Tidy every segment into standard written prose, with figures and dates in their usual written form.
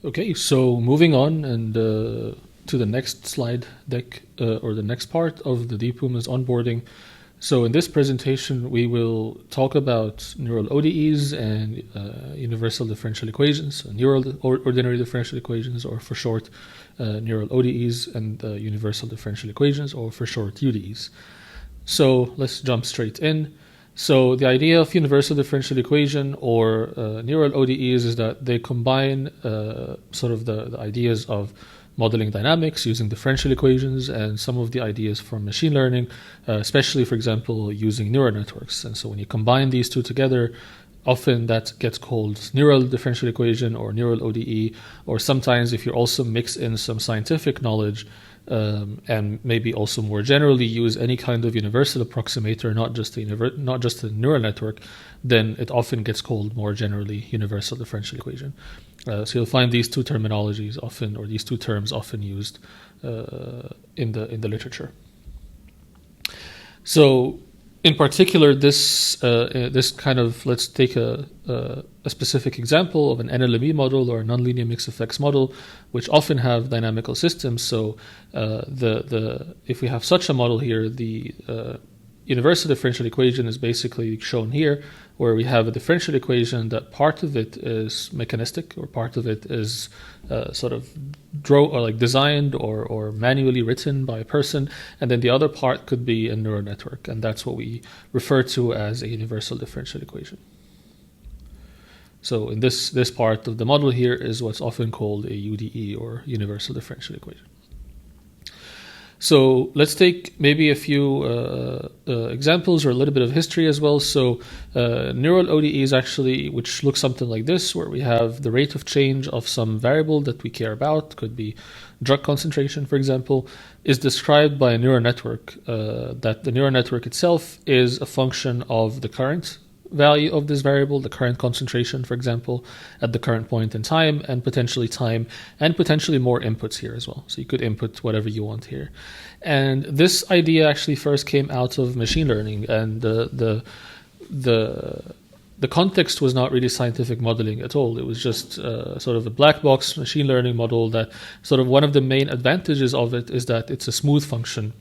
Okay, so moving on and to the next slide deck or the next part of the DeepPumas onboarding. So in this presentation, we will talk about neural ODEs and universal differential equations, so neural ordinary differential equations, or for short, neural ODEs, and universal differential equations, or for short, UDEs. So let's jump straight in. So the idea of universal differential equation or neural ODEs is that they combine sort of the ideas of modeling dynamics using differential equations and some of the ideas from machine learning, especially, for example, using neural networks. And so when you combine these two together, often that gets called neural differential equation or neural ODE, or sometimes if you also mix in some scientific knowledge and maybe also more generally use any kind of universal approximator, not just a neural network, then it often gets called more generally universal differential equation. So you'll find these two terminologies often, or these two terms often used in the literature. So in particular, this kind of, let's take a specific example of an NLME model or a nonlinear mixed effects model, which often have dynamical systems. So if we have such a model here, the universal differential equation is basically shown here, where we have a differential equation that part of it is mechanistic, or part of it is sort of designed or manually written by a person, and then the other part could be a neural network, and that's what we refer to as a universal differential equation. So in this part of the model here is what's often called a UDE, or universal differential equation. So let's take maybe a few examples or a little bit of history as well. So neural ODEs actually, which looks something like this, where we have the rate of change of some variable that we care about, could be drug concentration, for example, is described by a neural network, that the neural network itself is a function of the current value of this variable, the current concentration, for example, at the current point in time, and potentially more inputs here as well. So you could input whatever you want here. And this idea actually first came out of machine learning, and the context was not really scientific modeling at all. It was just sort of a black box machine learning model that sort of one of the main advantages of it is that it's a smooth function,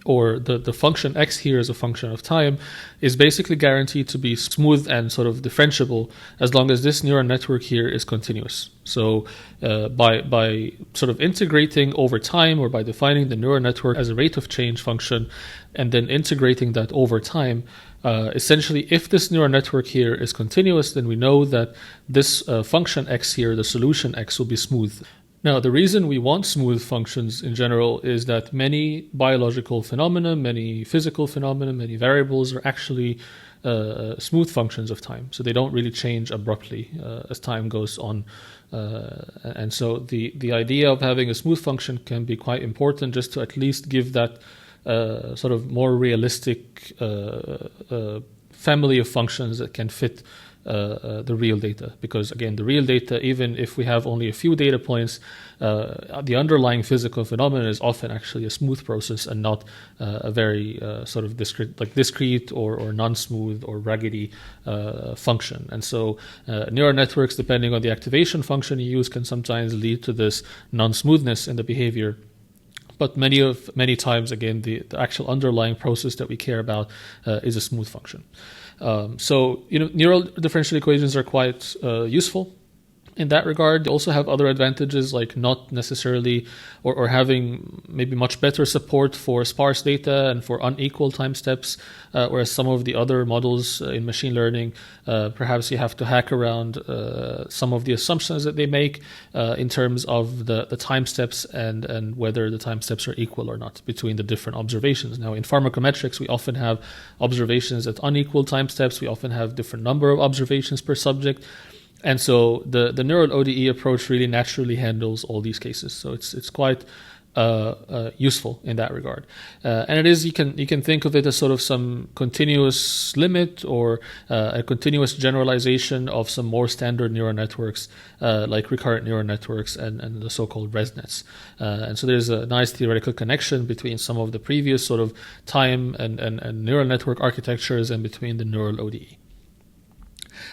or the function x here as a function of time is basically guaranteed to be smooth and sort of differentiable as long as this neural network here is continuous. So by sort of integrating over time, or by defining the neural network as a rate of change function and then integrating that over time, essentially if this neural network here is continuous, then we know that this function x here, the solution x, will be smooth. Now, the reason we want smooth functions in general is that many biological phenomena, many physical phenomena, many variables are actually smooth functions of time. So they don't really change abruptly as time goes on. And so the idea of having a smooth function can be quite important, just to at least give that sort of more realistic family of functions that can fit the real data. Because again, the real data, even if we have only a few data points, the underlying physical phenomenon is often actually a smooth process and not a very sort of discrete or non-smooth or raggedy function. And so neural networks, depending on the activation function you use, can sometimes lead to this non-smoothness in the behavior. But many times, again, the actual underlying process that we care about is a smooth function. So neural differential equations are quite useful in that regard. They also have other advantages, like not necessarily or having maybe much better support for sparse data and for unequal time steps, whereas some of the other models in machine learning, perhaps you have to hack around some of the assumptions that they make in terms of the time steps and whether the time steps are equal or not between the different observations. Now, in pharmacometrics, we often have observations at unequal time steps. We often have different number of observations per subject. And so the neural ODE approach really naturally handles all these cases. So it's quite useful in that regard. And it is, you can think of it as sort of some continuous limit or a continuous generalization of some more standard neural networks, like recurrent neural networks and the so-called ResNets. And so there's a nice theoretical connection between some of the previous sort of time and neural network architectures and between the neural ODE.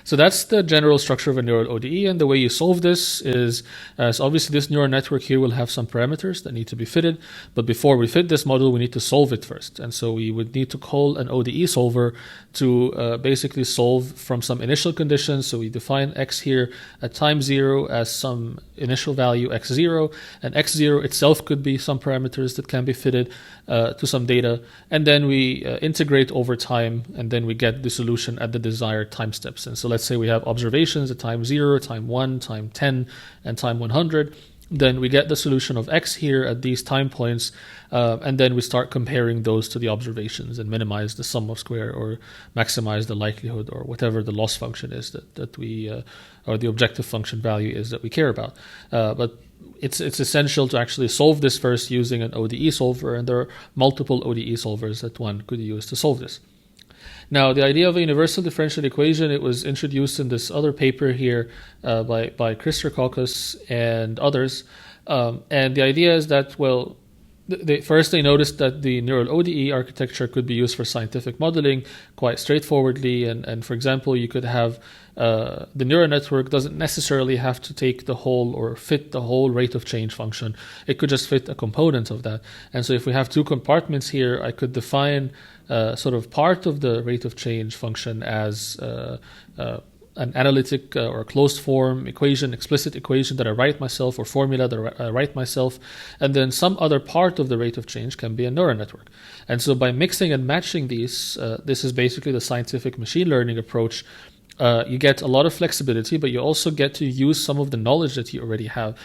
So that's the general structure of a neural ODE, and the way you solve this is, so obviously this neural network here will have some parameters that need to be fitted, but before we fit this model, we need to solve it first. And so we would need to call an ODE solver to basically solve from some initial conditions. So we define x here at time 0 as some initial value x0, and x0 itself could be some parameters that can be fitted to some data, and then we integrate over time, and then we get the solution at the desired time steps. And so let's say we have observations at time 0, time 1, time 10, and time 100. Then we get the solution of x here at these time points, and then we start comparing those to the observations and minimize the sum of square or maximize the likelihood or whatever the loss function is that we, or the objective function value is that we care about. But it's essential to actually solve this first using an ODE solver, and there are multiple ODE solvers that one could use to solve this. Now, the idea of a universal differential equation, it was introduced in this other paper here by Chris Rackauckas and others. And the idea is that, well, first they noticed that the neural ODE architecture could be used for scientific modeling quite straightforwardly. And for example, you could have the neural network doesn't necessarily have to take the whole or fit the whole rate of change function. It could just fit a component of that. And so if we have two compartments here, I could define sort of part of the rate of change function as an analytic or closed form equation, explicit equation that I write myself, or formula that I write myself, and then some other part of the rate of change can be a neural network. And so by mixing and matching these, this is basically the scientific machine learning approach. You get a lot of flexibility, but you also get to use some of the knowledge that you already have,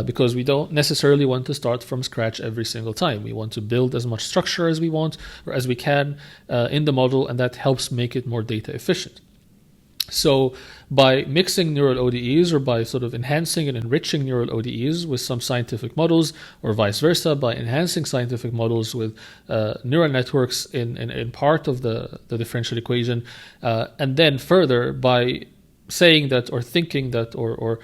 because we don't necessarily want to start from scratch every single time. We want to build as much structure as we want or as we can in the model, and that helps make it more data efficient. So by mixing neural ODEs, or by sort of enhancing and enriching neural ODEs with some scientific models, or vice versa, by enhancing scientific models with neural networks in part of the differential equation, and then further by saying that, or thinking that, or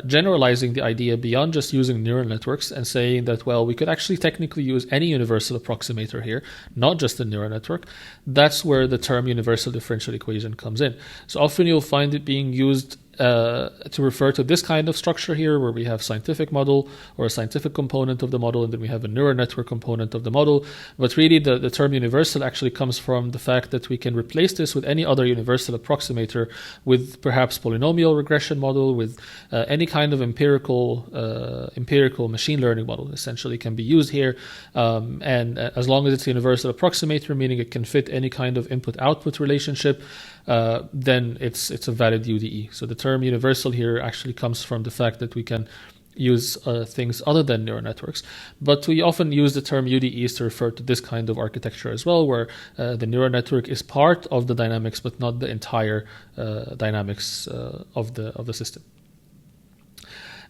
generalizing the idea beyond just using neural networks, and saying that, well, we could actually technically use any universal approximator here, not just a neural network. That's where the term universal differential equation comes in. So often you'll find it being used to refer to this kind of structure here, where we have scientific model or a scientific component of the model, and then we have a neural network component of the model. But really the term universal actually comes from the fact that we can replace this with any other universal approximator, with perhaps polynomial regression model, with any kind of empirical machine learning model essentially can be used here. And as long as it's a universal approximator, meaning it can fit any kind of input-output relationship, then it's a valid UDE. So the term universal here actually comes from the fact that we can use things other than neural networks. But we often use the term UDEs to refer to this kind of architecture as well, where the neural network is part of the dynamics, but not the entire dynamics of the system.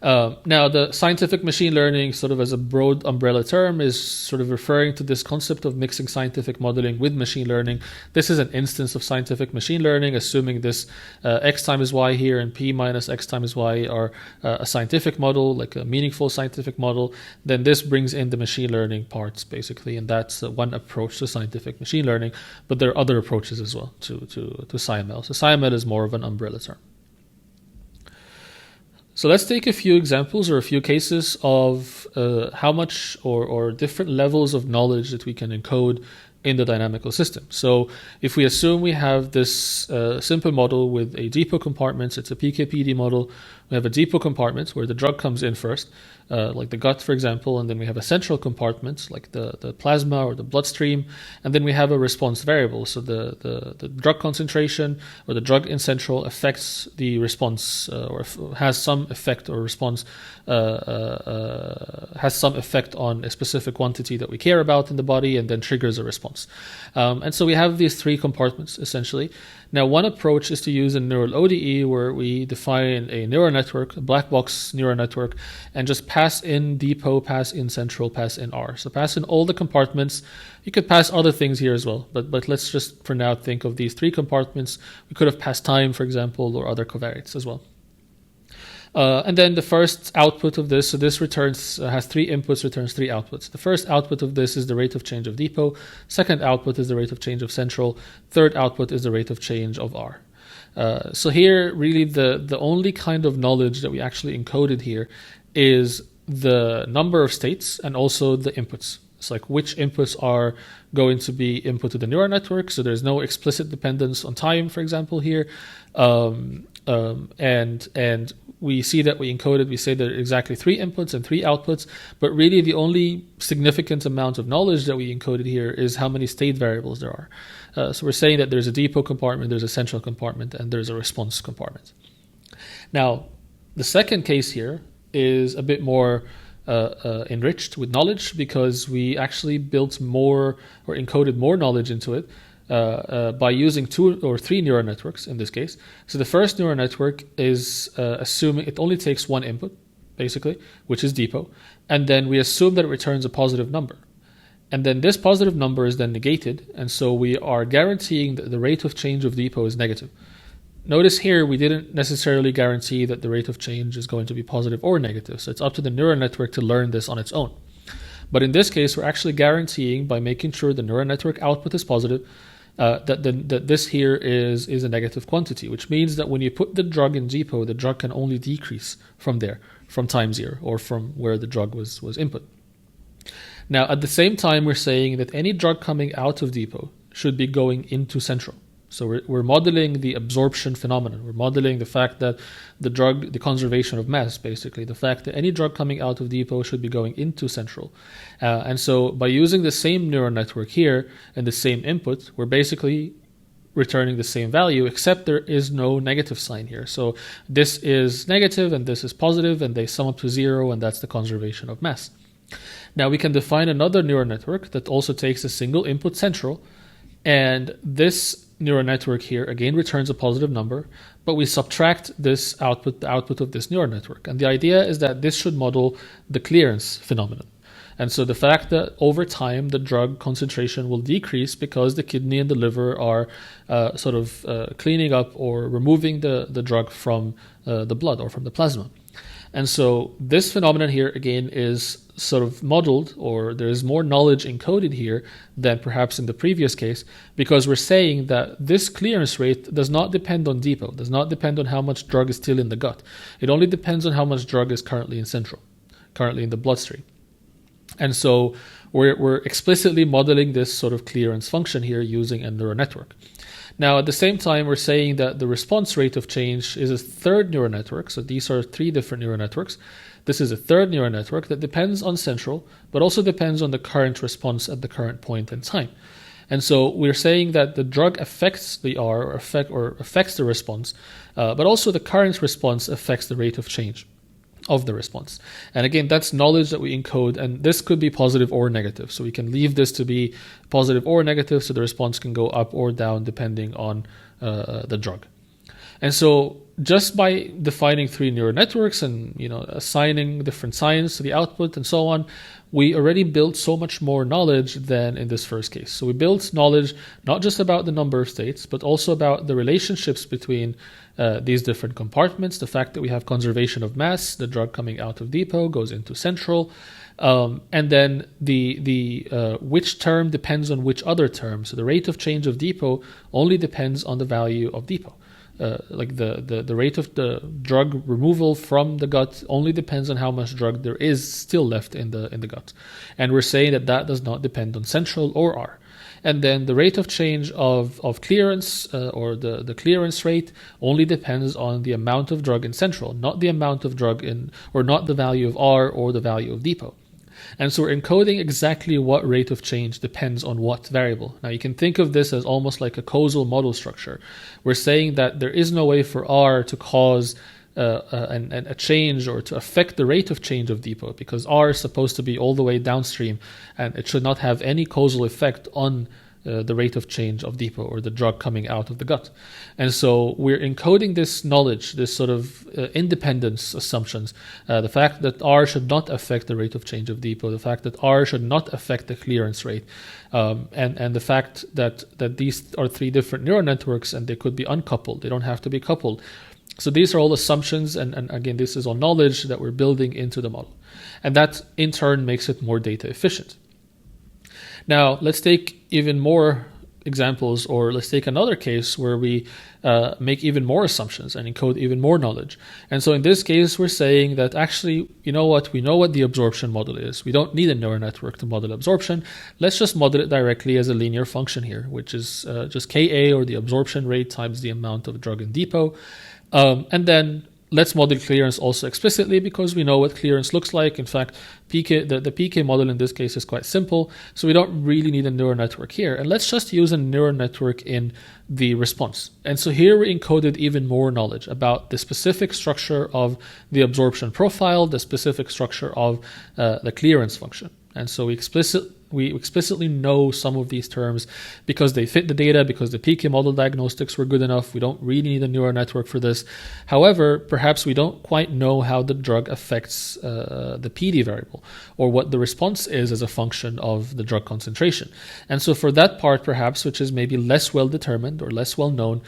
Now, the scientific machine learning, sort of as a broad umbrella term, is sort of referring to this concept of mixing scientific modeling with machine learning. This is an instance of scientific machine learning, assuming this x times y here and p minus x times y are a scientific model, like a meaningful scientific model. Then this brings in the machine learning parts, basically, and that's one approach to scientific machine learning. But there are other approaches as well to SciML. So SciML is more of an umbrella term. So let's take a few examples or a few cases of how much or different levels of knowledge that we can encode in the dynamical system. So if we assume we have this simple model with a depot compartment, it's a PKPD model. We have a depot compartment where the drug comes in first, like the gut, for example, and then we have a central compartment like the plasma or the bloodstream, and then we have a response variable. So the drug concentration or the drug in central affects the response, or has some effect or response, has some effect on a specific quantity that we care about in the body, and then triggers a response. And so we have these three compartments essentially. Now, one approach is to use a neural ODE, where we define a neural network, a black box neural network, and just pass in depot, pass in central, pass in R. So pass in all the compartments. You could pass other things here as well, but let's just for now think of these three compartments. We could have passed time, for example, or other covariates as well. And then the first output of this, so this returns, has three inputs, returns three outputs. The first output of this is the rate of change of depot. Second output is the rate of change of central. Third output is the rate of change of R. So here, really, the only kind of knowledge that we actually encoded here is the number of states and also the inputs. It's like which inputs are going to be input to the neural network. So there's no explicit dependence on time, for example, here. And we see that we encoded, we say there are exactly 3 inputs and 3 outputs, but really the only significant amount of knowledge that we encoded here is how many state variables there are. So we're saying that there's a depot compartment, there's a central compartment, and there's a response compartment. Now, the second case here is a bit more enriched with knowledge, because we actually built more or encoded more knowledge into it by using 2 or 3 neural networks in this case. So the first neural network is assuming it only takes 1 input, basically, which is depot, and then we assume that it returns a positive number. And then this positive number is then negated, and so we are guaranteeing that the rate of change of depot is negative. Notice here we didn't necessarily guarantee that the rate of change is going to be positive or negative, so it's up to the neural network to learn this on its own. But in this case, we're actually guaranteeing, by making sure the neural network output is positive, that this here is a negative quantity, which means that when you put the drug in depot, the drug can only decrease from there, from time 0, or from where the drug was input. Now, at the same time, we're saying that any drug coming out of depot should be going into central. So we're modeling the absorption phenomenon. We're modeling the fact that the conservation of mass, basically, the fact that any drug coming out of depot should be going into central. And so by using the same neural network here and the same input, we're basically returning the same value, except there is no negative sign here. So this is negative and this is positive, and they sum up to 0, and that's the conservation of mass. Now we can define another neural network that also takes a single input central, and this neural network here again returns a positive number, but we subtract this output, the output of this neural network. And the idea is that this should model the clearance phenomenon. And so the fact that over time the drug concentration will decrease because the kidney and the liver are cleaning up or removing the drug from the blood or from the plasma. And so this phenomenon here again is sort of modeled, or there is more knowledge encoded here than perhaps in the previous case, because we're saying that this clearance rate does not depend on depot, does not depend on how much drug is still in the gut. It only depends on how much drug is currently in central, currently in the bloodstream. And so we're explicitly modeling this sort of clearance function here using a neural network. Now, at the same time, we're saying that the response rate of change is a third neural network. So these are 3 different neural networks. This is a third neural network that depends on central, but also depends on the current response at the current point in time. And so we're saying that the drug affects the R, or affects the response, but also the current response affects the rate of change of the response. And again, that's knowledge that we encode, and this could be positive or negative. So we can leave this to be positive or negative, so the response can go up or down depending on the drug. And so just by defining 3 neural networks and assigning different signs to the output and so on, we already built so much more knowledge than in this first case. So we built knowledge not just about the number of states, but also about the relationships between these different compartments, the fact that we have conservation of mass, the drug coming out of depot goes into central, and then the which term depends on which other term. So the rate of change of depot only depends on the value of depot. Like the rate of the drug removal from the gut only depends on how much drug there is still left in the gut, and we're saying that does not depend on central or R. And then the rate of change of clearance or the clearance rate only depends on the amount of drug in central, not the amount of drug in, or not the value of R or the value of depot. And so we're encoding exactly what rate of change depends on what variable. Now you can think of this as almost like a causal model structure. We're saying that there is no way for R to cause a change or to affect the rate of change of depot, because R is supposed to be all the way downstream and it should not have any causal effect on the rate of change of depot or the drug coming out of the gut. And so we're encoding this knowledge, this sort of independence assumptions, the fact that R should not affect the rate of change of depot, the fact that R should not affect the clearance rate, and the fact that these are 3 different neural networks and they could be uncoupled, they don't have to be coupled. So these are all assumptions, and again, this is all knowledge that we're building into the model. And that in turn makes it more data efficient. Now, let's take even more examples, or let's take another case where we make even more assumptions and encode even more knowledge. And so in this case, we're saying that actually, you know what, we know what the absorption model is. We don't need a neural network to model absorption. Let's just model it directly as a linear function here, which is just Ka, or the absorption rate times the amount of drug in depot. And then let's model clearance also explicitly, because we know what clearance looks like. In fact, PK, the PK model in this case is quite simple, so we don't really need a neural network here. And let's just use a neural network in the response. And so here we encoded even more knowledge about the specific structure of the absorption profile, the specific structure of the clearance function. And so we explicitly know some of these terms because they fit the data, because the PK model diagnostics were good enough. We don't really need a neural network for this. However, perhaps we don't quite know how the drug affects the PD variable, or what the response is as a function of the drug concentration. And so for that part, perhaps, which is maybe less well determined or less well known,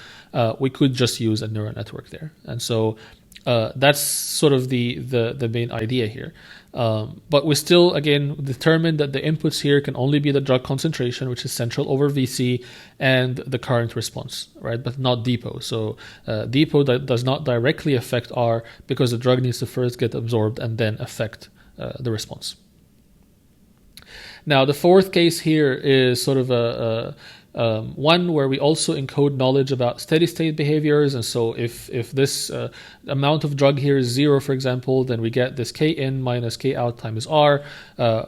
we could just use a neural network there. And so that's sort of the main idea here. But we still, again, determined that the inputs here can only be the drug concentration, which is central over VC, and the current response, right? But not depot. So depot does not directly affect R, because the drug needs to first get absorbed and then affect the response. Now, the fourth case here is sort of one where we also encode knowledge about steady state behaviors. And so if this amount of drug here is 0, for example, then we get this K in minus K out times R,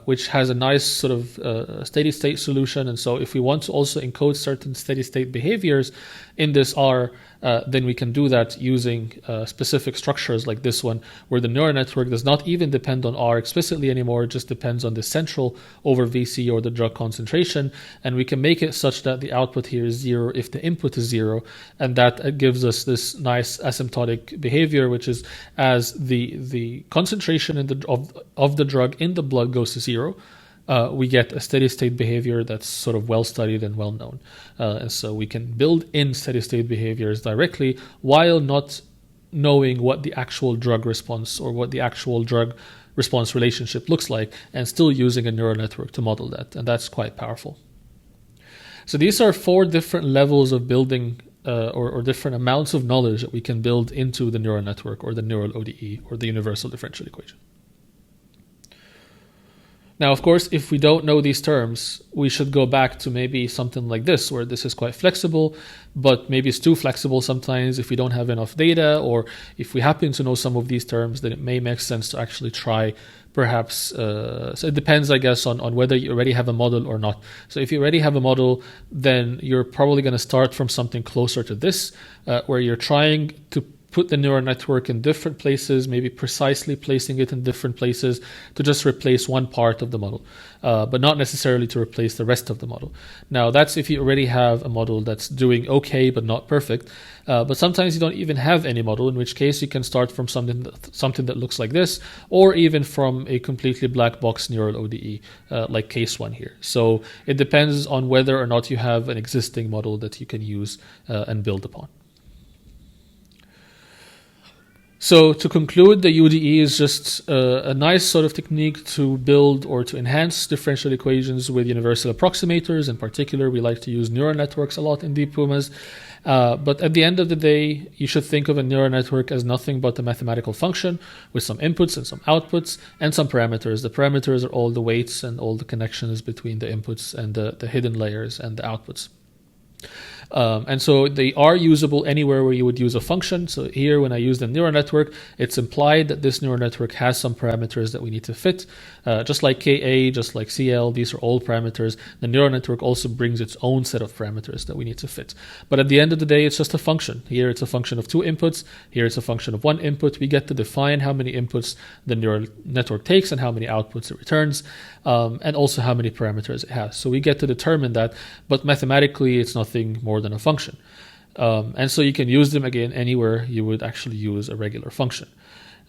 which has a nice sort of steady state solution. And so if we want to also encode certain steady state behaviors in this R, then we can do that using specific structures like this one, where the neural network does not even depend on R explicitly anymore. It just depends on the central over VC, or the drug concentration. And we can make it such that the output here is 0 if the input is 0. And that gives us this nice asymptotic behavior, which is as the concentration of the drug in the blood goes to 0, we get a steady state behavior that's sort of well studied and well known. And so we can build in steady state behaviors directly while not knowing what the actual drug response or what the actual drug response relationship looks like, and still using a neural network to model that. And that's quite powerful. So these are 4 different levels of building or different amounts of knowledge that we can build into the neural network, or the neural ODE, or the universal differential equation. Now, of course, if we don't know these terms, we should go back to maybe something like this, where this is quite flexible, but maybe it's too flexible sometimes if we don't have enough data, or if we happen to know some of these terms, then it may make sense to actually try perhaps. So it depends, I guess, on whether you already have a model or not. So if you already have a model, then you're probably going to start from something closer to this, where you're trying to put the neural network in different places, maybe precisely placing it in different places to just replace one part of the model, but not necessarily to replace the rest of the model. Now, that's if you already have a model that's doing okay but not perfect. But sometimes you don't even have any model, in which case you can start from something that looks like this, or even from a completely black box neural ODE, like case 1 here. So it depends on whether or not you have an existing model that you can use and build upon. So to conclude, the UDE is just a nice sort of technique to build or to enhance differential equations with universal approximators. In particular, we like to use neural networks a lot in DeepPumas. But at the end of the day, you should think of a neural network as nothing but a mathematical function with some inputs and some outputs and some parameters. The parameters are all the weights and all the connections between the inputs and the hidden layers and the outputs. And so they are usable anywhere where you would use a function. So here, when I use the neural network, it's implied that this neural network has some parameters that we need to fit. Just like Ka, just like Cl, these are all parameters. The neural network also brings its own set of parameters that we need to fit. But at the end of the day, it's just a function. Here, it's a function of 2 inputs. Here, it's a function of 1 input. We get to define how many inputs the neural network takes and how many outputs it returns, and also how many parameters it has. So we get to determine that, but mathematically, it's nothing more than a function. And so you can use them again anywhere you would actually use a regular function.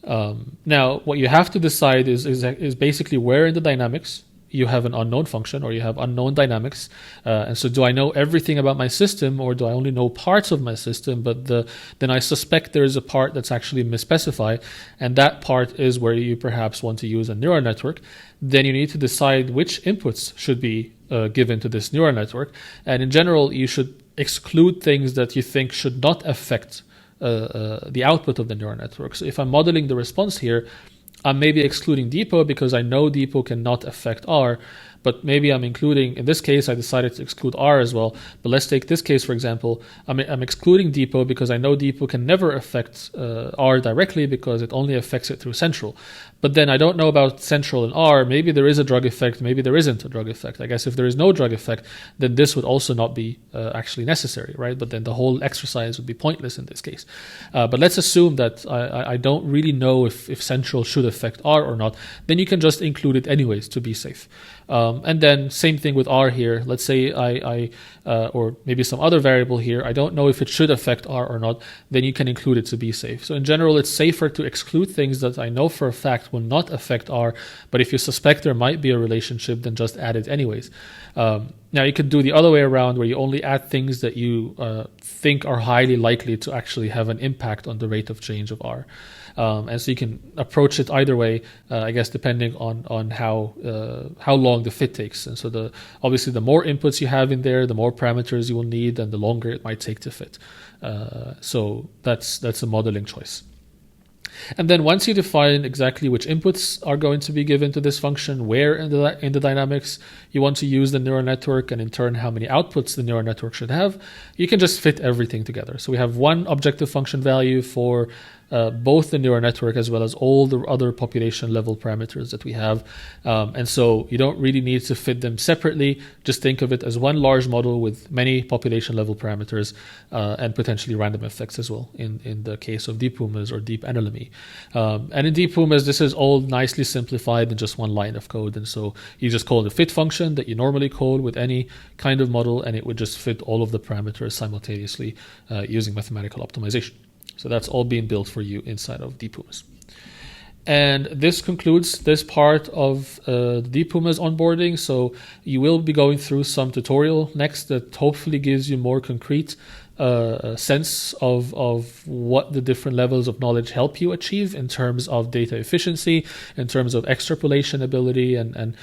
Now, what you have to decide is basically where in the dynamics you have an unknown function or you have unknown dynamics. And so do I know everything about my system, or do I only know parts of my system? But then I suspect there is a part that's actually misspecified, and that part is where you perhaps want to use a neural network. Then you need to decide which inputs should be given to this neural network. And in general, you should exclude things that you think should not affect the output of the neural network. So if I'm modeling the response here, I'm maybe excluding depot because I know depot cannot affect R, but maybe I'm including, in this case, I decided to exclude R as well. But let's take this case, for example. I'm excluding depot because I know depot can never affect R directly because it only affects it through central. But then I don't know about central and R. Maybe there is a drug effect, maybe there isn't a drug effect. I guess if there is no drug effect, then this would also not be actually necessary, right? But then the whole exercise would be pointless in this case. But let's assume that I don't really know if central should affect R or not. Then you can just include it anyways to be safe. And then same thing with R here. Let's say or maybe some other variable here, I don't know if it should affect R or not, then you can include it to be safe. So in general, it's safer to exclude things that I know for a fact will not affect R, but if you suspect there might be a relationship, then just add it anyways. Now you could do the other way around, where you only add things that you think are highly likely to actually have an impact on the rate of change of R. And so you can approach it either way, I guess, depending on how long the fit takes. And so obviously the more inputs you have in there, the more parameters you will need, and the longer it might take to fit. So that's a modeling choice. And then once you define exactly which inputs are going to be given to this function, where in the dynamics you want to use the neural network, and in turn how many outputs the neural network should have, you can just fit everything together. So we have one objective function value for both the neural network as well as all the other population level parameters that we have. And so you don't really need to fit them separately. Just think of it as one large model with many population level parameters and potentially random effects as well in the case of DeepPumas or DeepAnalemy. And in DeepPumas, this is all nicely simplified in just one line of code. And so you just call the fit function that you normally call with any kind of model, and it would just fit all of the parameters simultaneously using mathematical optimization. So that's all being built for you inside of DeepPumas. And this concludes this part of the DeepPumas onboarding. So you will be going through some tutorial next that hopefully gives you more concrete sense of what the different levels of knowledge help you achieve in terms of data efficiency, in terms of extrapolation ability, and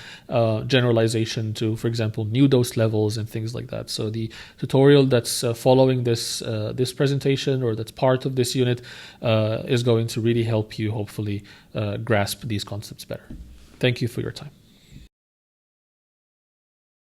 generalization to, for example, new dose levels and things like that. So the tutorial that's following this presentation, or that's part of this unit, is going to really help you hopefully grasp these concepts better. Thank you for your time.